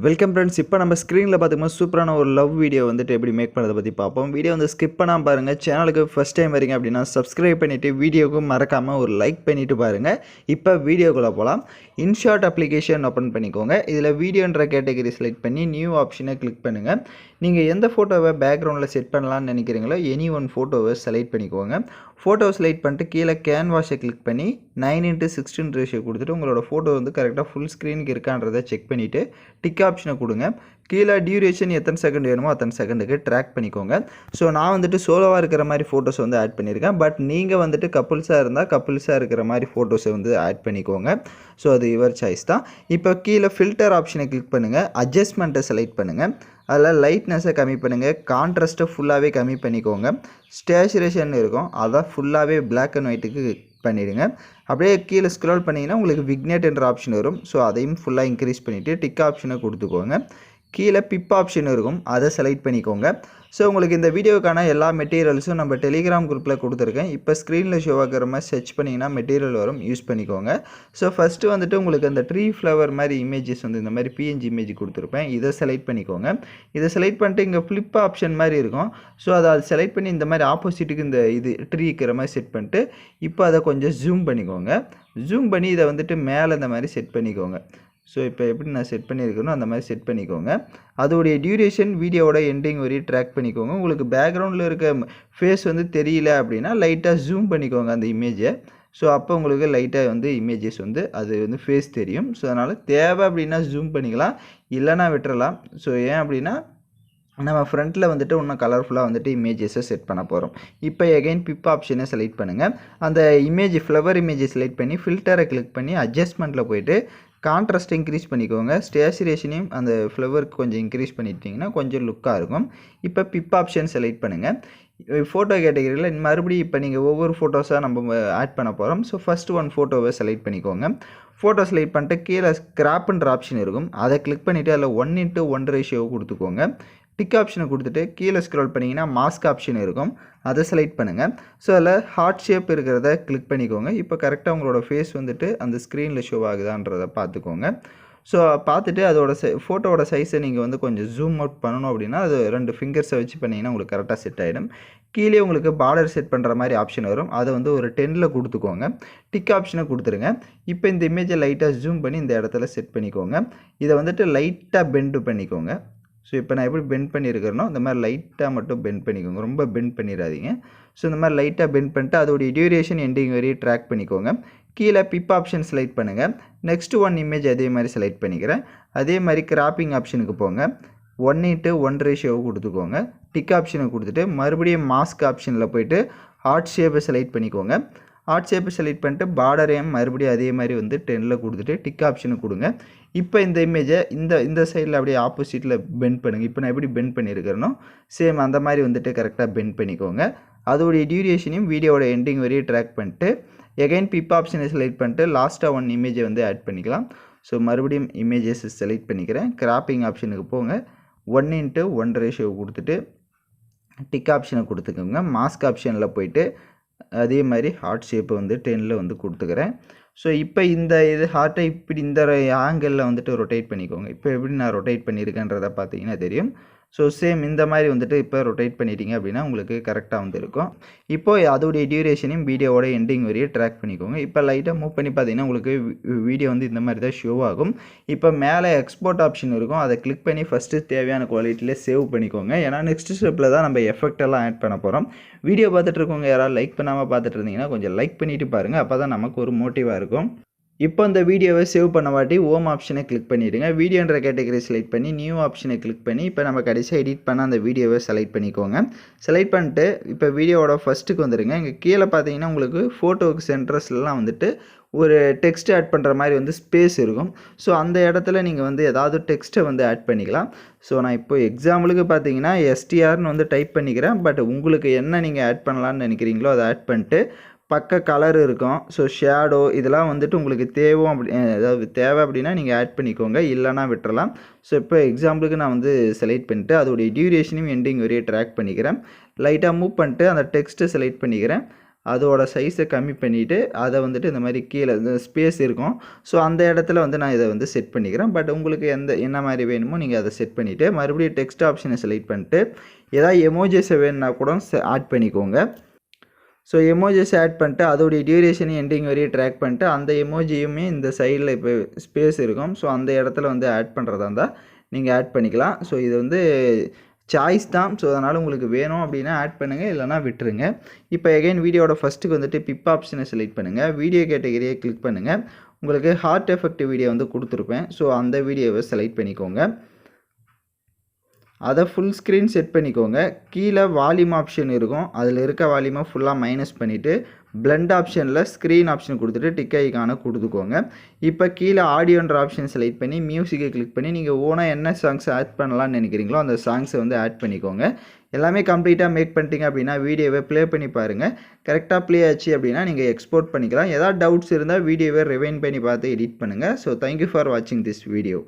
Welcome friends. இப்போ நம்ம ஸ்க்ரீனில் பார்த்துக்கும்போது சூப்பரான ஒரு லவ் வீடியோ வந்துட்டு எப்படி மேக் பண்ணுறதை பற்றி பார்ப்போம். வீடியோ வந்து ஸ்கிப் பண்ணாமல் பாருங்கள். சேனலுக்கு ஃபஸ்ட் டைம் வரீங்க அப்படின்னா சப்ஸ்கிரைப் பண்ணிவிட்டு வீடியோவுக்கு மறக்காமல் ஒரு லைக் பண்ணிவிட்டு பாருங்கள். இப்போ வீடியோக்குள்ளே போகலாம். இன்ஷாட் அப்ளிகேஷன் ஓப்பன் பண்ணிக்கோங்க. இதில் வீடியோன்ற கேட்டகரி செலக்ட் பண்ணி நியூ ஆப்ஷனை கிளிக் பண்ணுங்கள். நீங்கள் எந்த ஃபோட்டோவை பேக்ரவுண்டில் செட் பண்ணலான்னு நினைக்கிறீங்களோ எனி ஒன் ஃபோட்டோவை செலக்ட் பண்ணிக்கோங்க. ஃபோட்டோவை செலக்ட் பண்ணிட்டு கீழே கேன்வாஸை கிளிக் பண்ணி 9:16 ரேஷியோ கொடுத்துட்டு உங்களோட ஃபோட்டோ வந்து கரெக்டாக ஃபுல் ஸ்க்ரீனுக்கு இருக்கான்றதை செக் பண்ணிவிட்டு டிக் ஆப்ஷனை கொடுங்க. கீழே டியூரேஷன் எத்தனை செகண்ட் வேணுமோ அத்தனை செகண்டுக்கு ட்ராக் பண்ணிக்கோங்க. ஸோ நான் வந்துட்டு சோலோவாக இருக்கிற மாதிரி ஃபோட்டோஸ் வந்து ஆட் பண்ணியிருக்கேன். பட் நீங்கள் வந்துட்டு கப்புள்ஸாக இருந்தால் கப்புள்ஸாக இருக்கிற மாதிரி ஃபோட்டோஸை வந்து ஆட் பண்ணிக்கோங்க. ஸோ அது யுவர் சாய்ஸ் தான். இப்போ கீழே ஃபில்டர் ஆப்ஷனை கிளிக் பண்ணுங்கள். அட்ஜஸ்ட்மெண்ட்டை செலக்ட் பண்ணுங்கள். அதில் லைட்னஸை கம்மி பண்ணுங்கள். கான்ட்ராஸ்ட்டை ஃபுல்லாகவே கம்மி பண்ணிக்கோங்க. ஸ்டேச்சுரேஷன் இருக்கும், அதை ஃபுல்லாகவே பிளாக் அண்ட் ஒயிட்டுக்கு பண்ணிவிடுங்க. அப்படியே கீழே ஸ்க்ரோல் பண்ணிங்கன்னா உங்களுக்கு விக்னேட் என்ற ஆப்ஷன் வரும். ஸோ அதையும் ஃபுல்லாக இன்க்ரீஸ் பண்ணிவிட்டு டிக் ஆப்ஷனை கொடுத்துக்கோங்க. கீழே பிப் ஆப்ஷன் இருக்கும், அதை செலக்ட் பண்ணிக்கோங்க. ஸோ உங்களுக்கு இந்த வீடியோக்கான எல்லா மெட்டீரியல்ஸும் நம்ம டெலிகிராம் குரூப்பில் கொடுத்துருக்கேன். இப்போ ஸ்க்ரீனில் ஷோ ஆகிற மாதிரி சர்ச் பண்ணிங்கன்னா மெட்டீரியல் வரும், யூஸ் பண்ணிக்கோங்க. ஸோ ஃபஸ்ட்டு வந்துட்டு உங்களுக்கு அந்த ட்ரீ ஃப்ளவர் மாதிரி இமேஜஸ் வந்து இந்த மாதிரி பிஎன்ஜி இமேஜ் கொடுத்துருப்பேன். இதை செலக்ட் பண்ணிக்கோங்க. இதை செலக்ட் பண்ணிட்டு இங்கே ஃப்ளிப் ஆப்ஷன் மாதிரி இருக்கும். ஸோ அதை செலக்ட் பண்ணி இந்த மாதிரி ஆப்போசிட்டுக்கு இந்த இது ட்ரீ இருக்கிற மாதிரி செட் பண்ணிட்டு இப்போ அதை கொஞ்சம் ஜூம் பண்ணிக்கோங்க. ஜூம் பண்ணி இதை வந்துட்டு மேலே இந்த மாதிரி செட் பண்ணிக்கோங்க. ஸோ இப்போ எப்படி நான் செட் பண்ணியிருக்கேனோ அந்த மாதிரி செட் பண்ணிக்கோங்க. அதோடைய டியூரேஷன் வீடியோவோட எண்டிங் வரையும் ட்ராக் பண்ணிக்கோங்க. உங்களுக்கு பேக்ரவுண்டில் இருக்க ஃபேஸ் வந்து தெரியல அப்படின்னா லைட்டாக ஜூம் பண்ணிக்கோங்க அந்த இமேஜை. ஸோ அப்போ உங்களுக்கு லைட்டாக வந்து இமேஜஸ் வந்து அது வந்து ஃபேஸ் தெரியும். ஸோ அதனால் தேவை அப்படின்னா ஜூம் பண்ணிக்கலாம், இல்லைனா விட்டுறலாம். ஸோ ஏன் அப்படின்னா நம்ம ஃப்ரண்ட்டில் வந்துட்டு இன்னும் கலர்ஃபுல்லாக வந்துட்டு இமேஜஸை செட் பண்ண போகிறோம். இப்போ எகைன் பிப் ஆப்ஷனை செலக்ட் பண்ணுங்கள். அந்த இமேஜ் ஃப்ளவர் இமேஜை செலக்ட் பண்ணி ஃபில்டரை கிளிக் பண்ணி அட்ஜஸ்ட்மெண்ட்டில் போய்ட்டு கான்ட்ராஸ்ட் இன்க்ரீஸ் பண்ணிக்கோங்க. ஸ்டேச்சுரேஷனையும் அந்த ஃப்ளவருக்கு கொஞ்சம் இன்க்ரீஸ் பண்ணிட்டீங்கன்னா கொஞ்சம் லுக்காக இருக்கும். இப்போ பிப் ஆப்ஷன் செலக்ட் பண்ணுங்கள். ஃபோட்டோ கேட்டகரியில் மறுபடியும் இப்போ நீங்கள் ஒவ்வொரு ஃபோட்டோஸாக நம்ம ஆட் பண்ண போகிறோம். ஸோ ஃபஸ்ட்டு ஒன் ஃபோட்டோவை செலக்ட் பண்ணிக்கோங்க. ஃபோட்டோ செலக்ட் பண்ணிட்டு கீழே ஸ்க்ராப்புன்ற ஆப்ஷன் இருக்கும், அதை கிளிக் பண்ணிவிட்டு அதில் 1:1 ரேஷியோ கொடுத்துக்கோங்க. டிக் ஆப்ஷனை கொடுத்துட்டு கீழே ஸ்க்ரோல் பண்ணிங்கன்னா மாஸ்க் ஆப்ஷன் இருக்கும், அதை செலக்ட் பண்ணுங்கள். ஸோ அதில் ஹார்ட் ஷேப் இருக்கிறத கிளிக் பண்ணிக்கோங்க. இப்போ கரெக்டாக உங்களோட ஃபேஸ் வந்துட்டு அந்த ஸ்க்ரீனில் ஷோ ஆகுதான்றதை பார்த்துக்கோங்க. ஸோ பார்த்துட்டு அதோட ஃபோட்டோவோட சைஸை நீங்கள் வந்து கொஞ்சம் ஜூம் அவுட் பண்ணணும் அப்படின்னா அது 2 ஃபிங்கர்ஸை வச்சு பண்ணிங்கன்னா உங்களுக்கு கரெக்டாக செட் ஆகிடும். கீழே உங்களுக்கு பார்டர் செட் பண்ணுற மாதிரி ஆப்ஷன் வரும், அதை வந்து ஒரு 10ல் கொடுத்துக்கோங்க. டிக் ஆப்ஷனை கொடுத்துருங்க. இப்போ இந்த இமேஜை லைட்டாக ஜூம் பண்ணி இந்த இடத்துல செட் பண்ணிக்கோங்க. இதை வந்துட்டு லைட்டாக பெண்டு பண்ணிக்கோங்க. ஸோ இப்போ நான் எப்படி பெண்ட் பண்ணியிருக்கிறேனோ இந்த மாதிரி லைட்டாக மட்டும் பெண்ட் பண்ணிக்கோங்க, ரொம்ப பெண்ட் பண்ணிடாதீங்க. ஸோ இந்த மாதிரி லைட்டாக பெண்ட் பண்ணிட்டு அதோடைய டியூரேஷன் எண்டிங் வரையும் ட்ராக் பண்ணிக்கோங்க. கீழே பிப் ஆப்ஷன் செலக்ட் பண்ணுங்கள். நெக்ஸ்ட் ஒன் இமேஜ் அதே மாதிரி செலக்ட் பண்ணிக்கிறேன். அதே மாதிரி கிராப்பிங் ஆப்ஷனுக்கு போங்க. 1:1 ரேஷியோ கொடுத்துக்கோங்க. டிக் ஆப்ஷனை கொடுத்துட்டு மறுபடியும் மாஸ்க் ஆப்ஷனில் போய்ட்டு ஹார்ட் ஷேப்பை செலக்ட் பண்ணிக்கோங்க. ஹார்ட் ஷேப்பை செலக்ட் பண்ணிட்டு பார்டரையும் மறுபடியும் அதே மாதிரி வந்து 10ல் கொடுத்துட்டு டிக் ஆப்ஷனை கொடுங்க. இப்போ இந்த இமேஜை இந்த சைடில் அப்படியே ஆப்போசிட்டில் பெண்ட் பண்ணுங்கள். இப்போ நான் எப்படி பெண்ட் பண்ணியிருக்கிறேனோ சேம் அந்த மாதிரி வந்துட்டு கரெக்டாக பெண்ட் பண்ணிக்கோங்க. அதோடைய டியூரேஷனையும் வீடியோவோட எண்டிங் வரையும் ட்ராக் பண்ணிட்டு எகைன் பிப் ஆப்ஷனை செலக்ட் பண்ணிட்டு லாஸ்ட்டாக ஒன் இமேஜை வந்து ஆட் பண்ணிக்கலாம். ஸோ மறுபடியும் இமேஜஸ் செலக்ட் பண்ணிக்கிறேன். கிராப்பிங் ஆப்ஷனுக்கு போங்க. 1:1 ரேஷியோ கொடுத்துட்டு டிக் ஆப்ஷனை கொடுத்துக்கோங்க. மாஸ்க் ஆப்ஷனில் போய்ட்டு அதே மாதிரி ஹார்ட் ஷேப்பை வந்து 10ல் வந்து கொடுத்துக்கிறேன். ஸோ இப்போ இந்த ஹார்ட்டை இப்படி இந்த ஆங்கிளில் வந்துட்டு ரொட்டேட் பண்ணிக்கோங்க. இப்போ எப்படி நான் ரொட்டேட் பண்ணியிருக்கேன்றதை பார்த்தீங்கன்னா தெரியும். ஸோ சேம் இந்த மாதிரி வந்துட்டு இப்போ ரொட்டேட் பண்ணிட்டீங்க அப்படின்னா உங்களுக்கு கரெக்டாக வந்து இருக்கும். இப்போது அதோடைய டியூரேஷனையும் வீடியோவோட எண்டிங் வரையும் ட்ராக் பண்ணிக்கோங்க. இப்போ லைட்டாக மூவ் பண்ணி பார்த்தீங்கன்னா உங்களுக்கு வீடியோ வந்து இந்த மாதிரி தான் ஷோ ஆகும். இப்போ மேலே எக்ஸ்போர்ட் ஆப்ஷன் இருக்கும், அதை கிளிக் பண்ணி ஃபஸ்ட்டு தேவையான குவாலிட்டியில் சேவ் பண்ணிக்கோங்க. ஏன்னா நெக்ஸ்ட் ஸ்டெப்பில் தான் நம்ம எஃபெக்ட் எல்லாம் ஆட் பண்ண போகிறோம். வீடியோ பார்த்துட்டு இருக்கவங்க யாராவது லைக் பண்ணாமல் பார்த்துட்டு இருந்தீங்கன்னா கொஞ்சம் லைக் பண்ணிவிட்டு பாருங்கள், அப்போ தான் நமக்கு ஒரு மோட்டிவாக இருக்கும். இப்போ இந்த வீடியோவை சேவ் பண்ண வாட்டி ஹோம் ஆப்ஷனை கிளிக் பண்ணிவிடுங்க. வீடியோன்ற கேட்டகரி செலக்ட் பண்ணி நியூ ஆப்ஷனை கிளிக் பண்ணி இப்போ நம்ம கடைசியாக எடிட் பண்ண அந்த வீடியோவை செலக்ட் பண்ணிக்கோங்க. செலக்ட் பண்ணிட்டு இப்போ வீடியோவோட ஃபஸ்ட்டுக்கு வந்துடுங்க. இங்கே கீழே பார்த்தீங்கன்னா உங்களுக்கு ஃபோட்டோவுக்கு சென்டர்ஸ்லாம் வந்துட்டு ஒரு டெக்ஸ்ட் ஆட் பண்ணுற மாதிரி வந்து ஸ்பேஸ் இருக்கும். ஸோ அந்த இடத்துல நீங்கள் வந்து ஏதாவது டெக்ஸ்ட்டை வந்து ஆட் பண்ணிக்கலாம். ஸோ நான் இப்போ எக்ஸாம்பிளுக்கு பார்த்தீங்கன்னா STRன்னு வந்து டைப் பண்ணிக்கிறேன். பட் உங்களுக்கு என்ன நீங்கள் ஆட் பண்ணலான்னு நினைக்கிறீங்களோ அதை ஆட் பண்ணிட்டு பக்க கலர் இருக்கும். ஸோ ஷேடோ இதெல்லாம் வந்துட்டு உங்களுக்கு அதாவது தேவை அப்படின்னா நீங்கள் ஆட் பண்ணிக்கோங்க, இல்லைனா விட்டுறலாம். ஸோ இப்போ எக்ஸாம்பிளுக்கு நான் வந்து செலக்ட் பண்ணிட்டு அதோடைய டியூரேஷனையும் எண்டிங் வரையும் ட்ராக் பண்ணிக்கிறேன். லைட்டாக மூவ் பண்ணிட்டு அந்த டெக்ஸ்ட்டை செலக்ட் பண்ணிக்கிறேன். அதோட சைஸை கம்மி பண்ணிவிட்டு அதை வந்துட்டு இந்த மாதிரி கீழே இந்த ஸ்பேஸ் இருக்கும். ஸோ அந்த இடத்துல வந்து நான் இதை வந்து செட் பண்ணிக்கிறேன். பட் உங்களுக்கு என்ன மாதிரி வேணுமோ நீங்கள் அதை செட் பண்ணிவிட்டு மறுபடியும் டெக்ஸ்ட் ஆப்ஷனை செலக்ட் பண்ணிட்டு ஏதாவது எமோஜிஸை வேணும்னா கூட ஆட் பண்ணிக்கோங்க. ஸோ எமோஜிஸ் ஆட் பண்ணிட்டு அதோடைய டியூரேஷன் எண்டிங் வரையும் ட்ராக் பண்ணிட்டு அந்த எமோஜியுமே இந்த சைடில் இப்போ ஸ்பேஸ் இருக்கும். ஸோ அந்த இடத்துல வந்து ஆட் பண்ணுறதா இருந்தால் நீங்கள் ஆட் பண்ணிக்கலாம். ஸோ இது வந்து சாய்ஸ் தான். ஸோ அதனால் உங்களுக்கு வேணும் அப்படின்னா ஆட் பண்ணுங்கள், இல்லைனா விட்டுருங்க. இப்போ எகைன் வீடியோட ஃபஸ்ட்டுக்கு வந்துட்டு பிப் ஆப்ஷனை செலக்ட் பண்ணுங்கள். வீடியோ கேட்டகரியை கிளிக் பண்ணுங்கள். உங்களுக்கு ஹார்ட் எஃபெக்ட் வீடியோ வந்து கொடுத்துருப்பேன். ஸோ அந்த வீடியோவை செலக்ட் பண்ணிக்கோங்க. அதை ஃபுல் ஸ்க்ரீன் செட் பண்ணிக்கோங்க. கீழே வால்யூம் ஆப்ஷன் இருக்கும். அதில் இருக்க வால்யூமை ஃபுல்லாக மைனஸ் பண்ணிவிட்டு பிளெண்ட் ஆப்ஷனில் ஸ்க்ரீன் ஆப்ஷன் கொடுத்துட்டு டிக் ஐக்கானை கொடுத்துக்கோங்க. இப்போ கீழே ஆடியோன்ற ஆப்ஷன் செலக்ட் பண்ணி மியூசிக்கை கிளிக் பண்ணி நீங்கள் ஓனாக என்ன சாங்ஸ் ஆட் பண்ணலான்னு நினைக்கிறீங்களோ அந்த சாங்ஸை வந்து ஆட் பண்ணிக்கோங்க. எல்லாமே கம்ப்ளீட்டாக மேக் பண்ணிட்டீங்க அப்படின்னா வீடியோவை ப்ளே பண்ணி பாருங்கள். கரெக்டாக ப்ளே ஆச்சு அப்படின்னா நீங்கள் எக்ஸ்போர்ட் பண்ணிக்கலாம். ஏதாவது டவுட்ஸ் இருந்தால் வீடியோவை ரிவைண்ட் பண்ணி பார்த்து எடிட் பண்ணுங்கள். ஸோ தேங்க்யூ ஃபார் வாட்சிங் திஸ் வீடியோ.